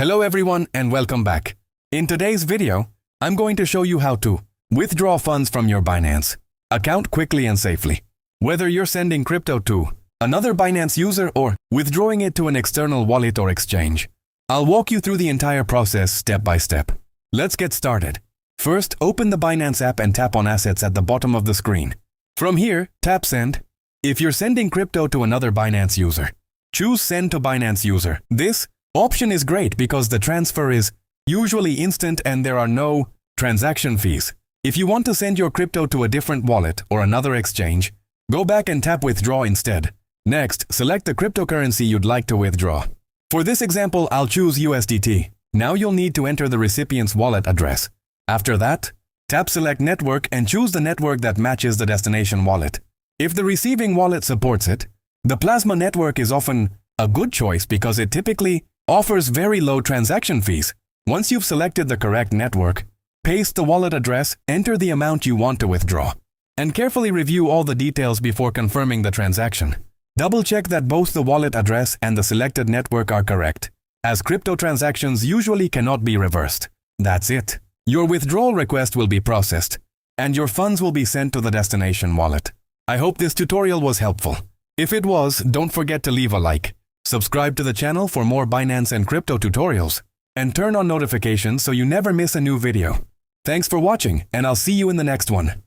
Hello everyone and welcome back. In today's video, I'm going to show you how to withdraw funds from your Binance account quickly and safely. Whether you're sending crypto to another Binance user or withdrawing it to an external wallet or exchange, I'll walk you through the entire process step by step. Let's get started. First, open the Binance app and tap on Assets at the bottom of the screen. From here, tap Send. If you're sending crypto to another Binance user, choose Send to Binance User. This option is great because the transfer is usually instant and there are no transaction fees. If you want to send your crypto to a different wallet or another exchange, go back and tap Withdraw instead. Next, select the cryptocurrency you'd like to withdraw. For this example, I'll choose USDT. Now you'll need to enter the recipient's wallet address. After that, tap Select Network and choose the network that matches the destination wallet. If the receiving wallet supports it, the Plasma network is often a good choice because it typically offers very low transaction fees. Once you've selected the correct network, paste the wallet address, enter the amount you want to withdraw, and carefully review all the details before confirming the transaction. Double-check that both the wallet address and the selected network are correct, as crypto transactions usually cannot be reversed. That's it. Your withdrawal request will be processed, and your funds will be sent to the destination wallet. I hope this tutorial was helpful. If it was, don't forget to leave a like. Subscribe to the channel for more Binance and crypto tutorials, and turn on notifications so you never miss a new video. Thanks for watching, and I'll see you in the next one.